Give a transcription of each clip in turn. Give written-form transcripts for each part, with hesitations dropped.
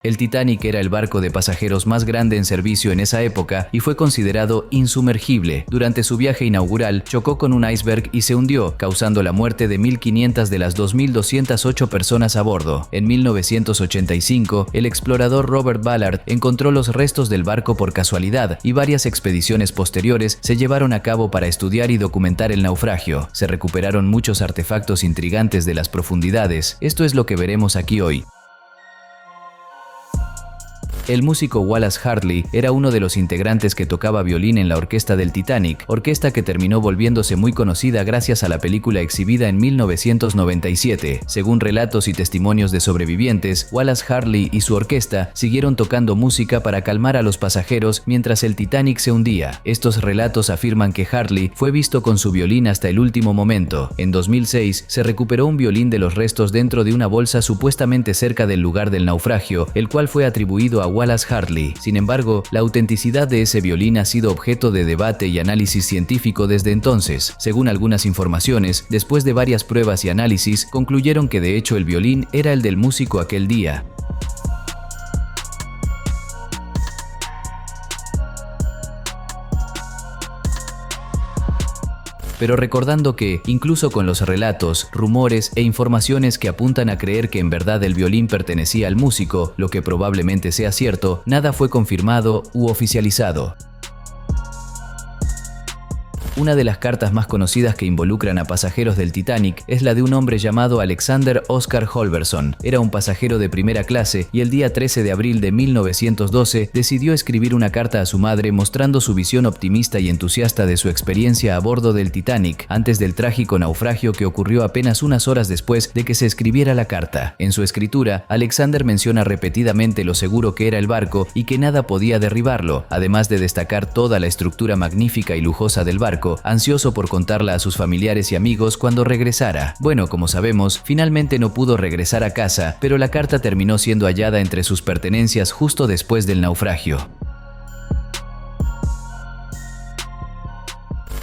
El Titanic era el barco de pasajeros más grande en servicio en esa época y fue considerado insumergible. Durante su viaje inaugural, chocó con un iceberg y se hundió, causando la muerte de 1.500 de las 2.208 personas a bordo. En 1985, el explorador Robert Ballard encontró los restos del barco por casualidad y varias expediciones posteriores se llevaron a cabo para estudiar y documentar el naufragio. Se recuperaron muchos artefactos intrigantes de las profundidades. Esto es lo que veremos aquí hoy. El músico Wallace Hartley era uno de los integrantes que tocaba violín en la orquesta del Titanic, orquesta que terminó volviéndose muy conocida gracias a la película exhibida en 1997. Según relatos y testimonios de sobrevivientes, Wallace Hartley y su orquesta siguieron tocando música para calmar a los pasajeros mientras el Titanic se hundía. Estos relatos afirman que Hartley fue visto con su violín hasta el último momento. En 2006 se recuperó un violín de los restos dentro de una bolsa supuestamente cerca del lugar del naufragio, el cual fue atribuido a Wallace Hartley. Sin embargo, la autenticidad de ese violín ha sido objeto de debate y análisis científico desde entonces. Según algunas informaciones, después de varias pruebas y análisis, concluyeron que de hecho el violín era el del músico aquel día. Pero recordando que, incluso con los relatos, rumores e informaciones que apuntan a creer que en verdad el violín pertenecía al músico, lo que probablemente sea cierto, nada fue confirmado u oficializado. Una de las cartas más conocidas que involucran a pasajeros del Titanic es la de un hombre llamado Alexander Oscar Holverson. Era un pasajero de primera clase y el día 13 de abril de 1912 decidió escribir una carta a su madre mostrando su visión optimista y entusiasta de su experiencia a bordo del Titanic antes del trágico naufragio que ocurrió apenas unas horas después de que se escribiera la carta. En su escritura, Alexander menciona repetidamente lo seguro que era el barco y que nada podía derribarlo, además de destacar toda la estructura magnífica y lujosa del barco, ansioso por contarla a sus familiares y amigos cuando regresara. Bueno, como sabemos, finalmente no pudo regresar a casa, pero la carta terminó siendo hallada entre sus pertenencias justo después del naufragio.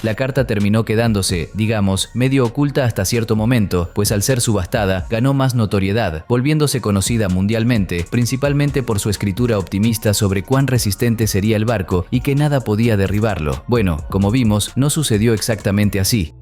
La carta terminó quedándose, digamos, medio oculta hasta cierto momento, pues al ser subastada, ganó más notoriedad, volviéndose conocida mundialmente, principalmente por su escritura optimista sobre cuán resistente sería el barco y que nada podía derribarlo. Bueno, como vimos, no sucedió exactamente así.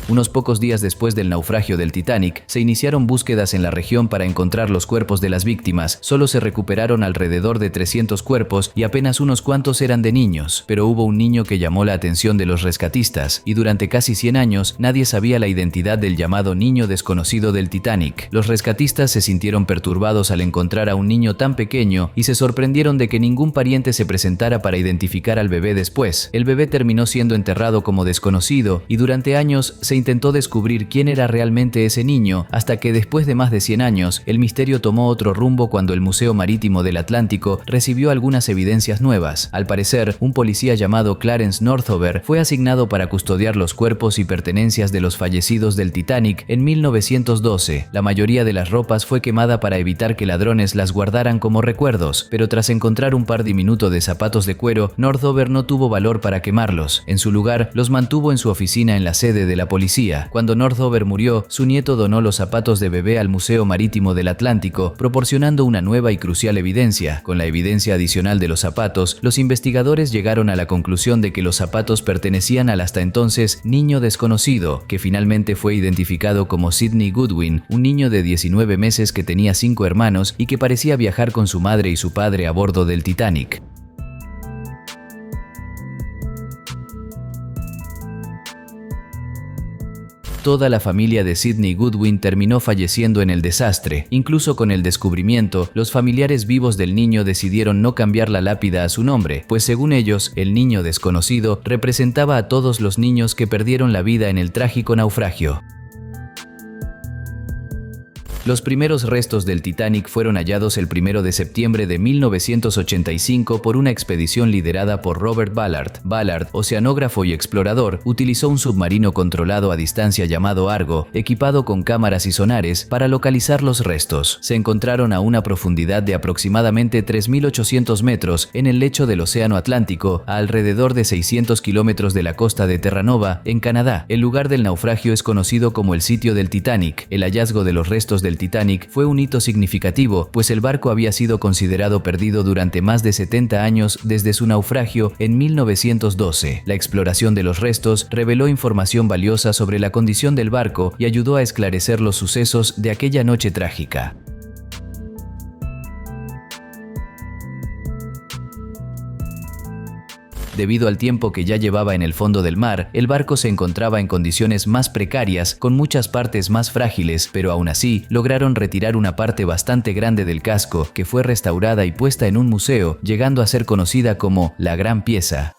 Unos pocos días después del naufragio del Titanic, se iniciaron búsquedas en la región para encontrar los cuerpos de las víctimas. Solo se recuperaron alrededor de 300 cuerpos y apenas unos cuantos eran de niños, pero hubo un niño que llamó la atención de los rescatistas, y durante casi 100 años nadie sabía la identidad del llamado niño desconocido del Titanic. Los rescatistas se sintieron perturbados al encontrar a un niño tan pequeño y se sorprendieron de que ningún pariente se presentara para identificar al bebé después. El bebé terminó siendo enterrado como desconocido y durante años se intentó descubrir quién era realmente ese niño, hasta que después de más de 100 años, el misterio tomó otro rumbo cuando el Museo Marítimo del Atlántico recibió algunas evidencias nuevas. Al parecer, un policía llamado Clarence Northover fue asignado para custodiar los cuerpos y pertenencias de los fallecidos del Titanic en 1912. La mayoría de las ropas fue quemada para evitar que ladrones las guardaran como recuerdos, pero tras encontrar un par diminuto de zapatos de cuero, Northover no tuvo valor para quemarlos. En su lugar, los mantuvo en su oficina en la sede de la policía. Cuando Northover murió, su nieto donó los zapatos de bebé al Museo Marítimo del Atlántico, proporcionando una nueva y crucial evidencia. Con la evidencia adicional de los zapatos, los investigadores llegaron a la conclusión de que los zapatos pertenecían al hasta entonces niño desconocido, que finalmente fue identificado como Sidney Goodwin, un niño de 19 meses que tenía 5 hermanos y que parecía viajar con su madre y su padre a bordo del Titanic. Toda la familia de Sidney Goodwin terminó falleciendo en el desastre. Incluso con el descubrimiento, los familiares vivos del niño decidieron no cambiar la lápida a su nombre, pues según ellos, el niño desconocido representaba a todos los niños que perdieron la vida en el trágico naufragio. Los primeros restos del Titanic fueron hallados el 1 de septiembre de 1985 por una expedición liderada por Robert Ballard. Ballard, oceanógrafo y explorador, utilizó un submarino controlado a distancia llamado Argo, equipado con cámaras y sonares, para localizar los restos. Se encontraron a una profundidad de aproximadamente 3.800 metros en el lecho del Océano Atlántico, a alrededor de 600 kilómetros de la costa de Terranova, en Canadá. El lugar del naufragio es conocido como el sitio del Titanic. El hallazgo de los restos del del Titanic fue un hito significativo, pues el barco había sido considerado perdido durante más de 70 años desde su naufragio en 1912. La exploración de los restos reveló información valiosa sobre la condición del barco y ayudó a esclarecer los sucesos de aquella noche trágica. Debido al tiempo que ya llevaba en el fondo del mar, el barco se encontraba en condiciones más precarias, con muchas partes más frágiles, pero aún así lograron retirar una parte bastante grande del casco, que fue restaurada y puesta en un museo, llegando a ser conocida como la Gran Pieza.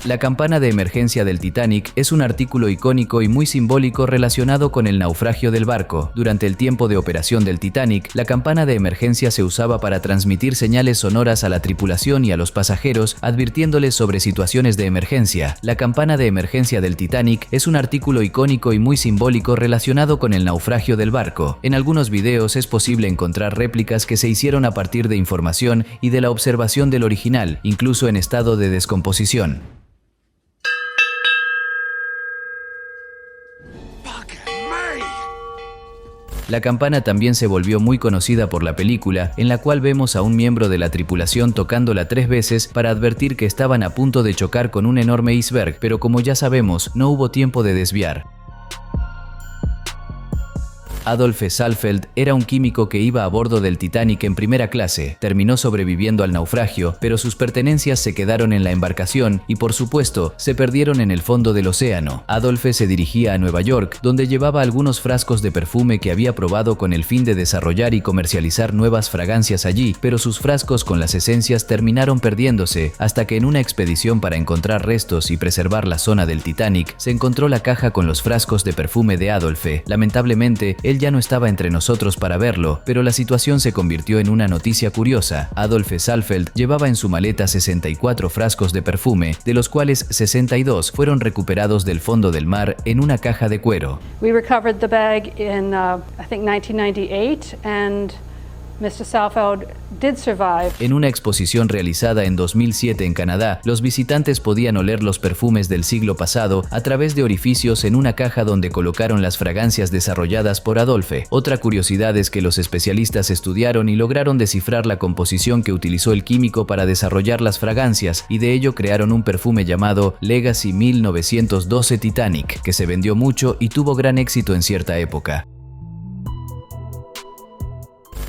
La campana de emergencia del Titanic es un artículo icónico y muy simbólico relacionado con el naufragio del barco. Durante el tiempo de operación del Titanic, la campana de emergencia se usaba para transmitir señales sonoras a la tripulación y a los pasajeros, advirtiéndoles sobre situaciones de emergencia. La campana de emergencia del Titanic es un artículo icónico y muy simbólico relacionado con el naufragio del barco. En algunos videos es posible encontrar réplicas que se hicieron a partir de información y de la observación del original, incluso en estado de descomposición. La campana también se volvió muy conocida por la película, en la cual vemos a un miembro de la tripulación tocándola 3 veces para advertir que estaban a punto de chocar con un enorme iceberg, pero como ya sabemos, no hubo tiempo de desviar. Adolphe Saalfeld era un químico que iba a bordo del Titanic en primera clase. Terminó sobreviviendo al naufragio, pero sus pertenencias se quedaron en la embarcación y, por supuesto, se perdieron en el fondo del océano. Adolphe se dirigía a Nueva York, donde llevaba algunos frascos de perfume que había probado con el fin de desarrollar y comercializar nuevas fragancias allí, pero sus frascos con las esencias terminaron perdiéndose, hasta que en una expedición para encontrar restos y preservar la zona del Titanic, se encontró la caja con los frascos de perfume de Adolphe. Lamentablemente, él ya no estaba entre nosotros para verlo, pero la situación se convirtió en una noticia curiosa. Adolphe Saalfeld llevaba en su maleta 64 frascos de perfume, de los cuales 62 fueron recuperados del fondo del mar en una caja de cuero. We recovered the bag in, I think 1998, and Mr. Saalfeld did survive. En una exposición realizada en 2007 en Canadá, los visitantes podían oler los perfumes del siglo pasado a través de orificios en una caja donde colocaron las fragancias desarrolladas por Adolphe. Otra curiosidad es que los especialistas estudiaron y lograron descifrar la composición que utilizó el químico para desarrollar las fragancias, y de ello crearon un perfume llamado Legacy 1912 Titanic, que se vendió mucho y tuvo gran éxito en cierta época.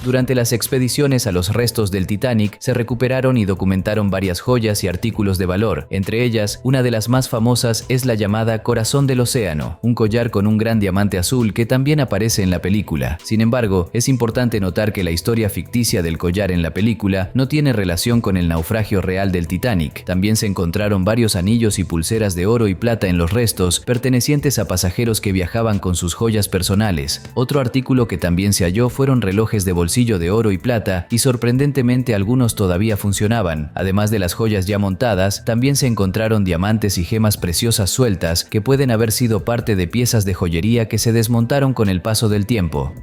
Durante las expediciones a los restos del Titanic se recuperaron y documentaron varias joyas y artículos de valor. Entre ellas, una de las más famosas es la llamada Corazón del Océano, un collar con un gran diamante azul que también aparece en la película. Sin embargo, es importante notar que la historia ficticia del collar en la película no tiene relación con el naufragio real del Titanic. También se encontraron varios anillos y pulseras de oro y plata en los restos, pertenecientes a pasajeros que viajaban con sus joyas personales. Otro artículo que también se halló fueron relojes de bolsillo de oro y plata, y sorprendentemente algunos todavía funcionaban. Además de las joyas ya montadas, también se encontraron diamantes y gemas preciosas sueltas que pueden haber sido parte de piezas de joyería que se desmontaron con el paso del tiempo.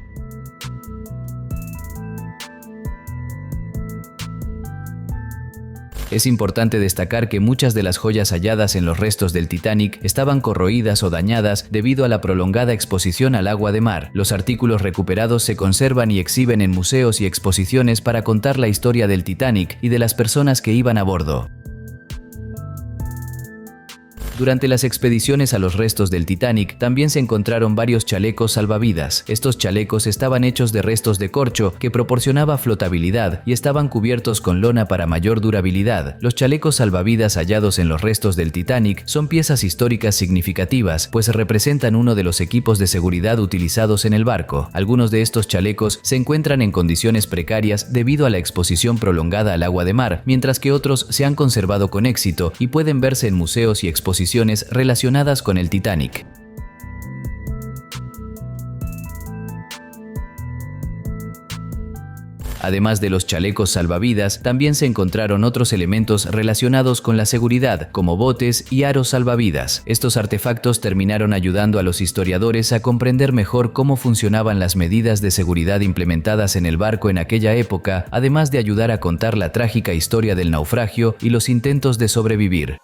Es importante destacar que muchas de las joyas halladas en los restos del Titanic estaban corroídas o dañadas debido a la prolongada exposición al agua de mar. Los artículos recuperados se conservan y exhiben en museos y exposiciones para contar la historia del Titanic y de las personas que iban a bordo. Durante las expediciones a los restos del Titanic también se encontraron varios chalecos salvavidas. Estos chalecos estaban hechos de restos de corcho que proporcionaba flotabilidad y estaban cubiertos con lona para mayor durabilidad. Los chalecos salvavidas hallados en los restos del Titanic son piezas históricas significativas, pues representan uno de los equipos de seguridad utilizados en el barco. Algunos de estos chalecos se encuentran en condiciones precarias debido a la exposición prolongada al agua de mar, mientras que otros se han conservado con éxito y pueden verse en museos y exposiciones relacionadas con el Titanic. Además de los chalecos salvavidas, también se encontraron otros elementos relacionados con la seguridad, como botes y aros salvavidas. Estos artefactos terminaron ayudando a los historiadores a comprender mejor cómo funcionaban las medidas de seguridad implementadas en el barco en aquella época, además de ayudar a contar la trágica historia del naufragio y los intentos de sobrevivir.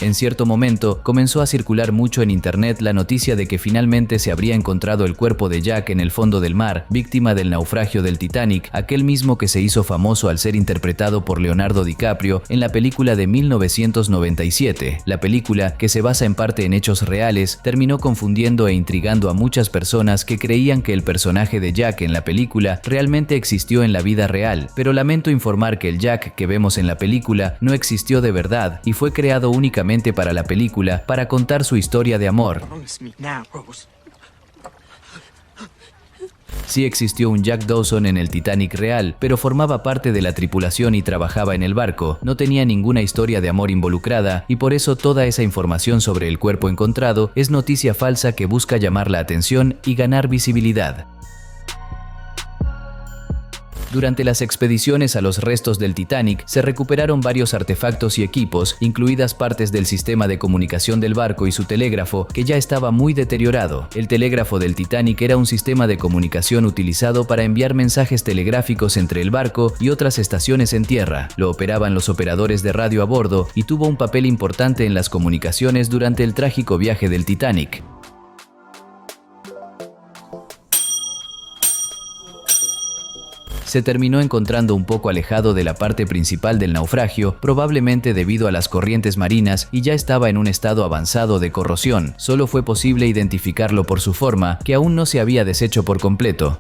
En cierto momento, comenzó a circular mucho en internet la noticia de que finalmente se habría encontrado el cuerpo de Jack en el fondo del mar, víctima del naufragio del Titanic, aquel mismo que se hizo famoso al ser interpretado por Leonardo DiCaprio en la película de 1997. La película, que se basa en parte en hechos reales, terminó confundiendo e intrigando a muchas personas que creían que el personaje de Jack en la película realmente existió en la vida real, pero lamento informar que el Jack que vemos en la película no existió de verdad y fue creado únicamente para la película para contar su historia de amor. Sí existió un Jack Dawson en el Titanic real, pero formaba parte de la tripulación y trabajaba en el barco. No tenía ninguna historia de amor involucrada y por eso toda esa información sobre el cuerpo encontrado es noticia falsa que busca llamar la atención y ganar visibilidad. Durante las expediciones a los restos del Titanic, se recuperaron varios artefactos y equipos, incluidas partes del sistema de comunicación del barco y su telégrafo, que ya estaba muy deteriorado. El telégrafo del Titanic era un sistema de comunicación utilizado para enviar mensajes telegráficos entre el barco y otras estaciones en tierra. Lo operaban los operadores de radio a bordo y tuvo un papel importante en las comunicaciones durante el trágico viaje del Titanic. Se terminó encontrando un poco alejado de la parte principal del naufragio, probablemente debido a las corrientes marinas, y ya estaba en un estado avanzado de corrosión. Solo fue posible identificarlo por su forma, que aún no se había deshecho por completo.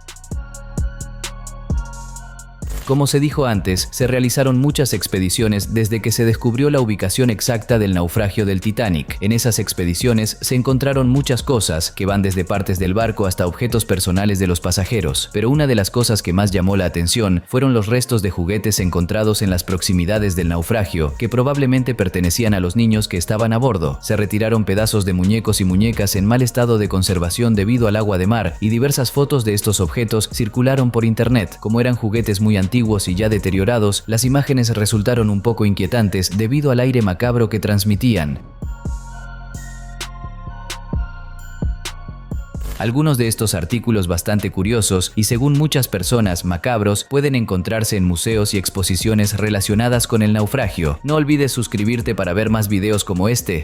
Como se dijo antes, se realizaron muchas expediciones desde que se descubrió la ubicación exacta del naufragio del Titanic. En esas expediciones se encontraron muchas cosas, que van desde partes del barco hasta objetos personales de los pasajeros, pero una de las cosas que más llamó la atención fueron los restos de juguetes encontrados en las proximidades del naufragio, que probablemente pertenecían a los niños que estaban a bordo. Se retiraron pedazos de muñecos y muñecas en mal estado de conservación debido al agua de mar, y diversas fotos de estos objetos circularon por internet. Como eran juguetes muy antiguos y ya deteriorados, las imágenes resultaron un poco inquietantes debido al aire macabro que transmitían. Algunos de estos artículos bastante curiosos y, según muchas personas, macabros, pueden encontrarse en museos y exposiciones relacionadas con el naufragio. No olvides suscribirte para ver más videos como este.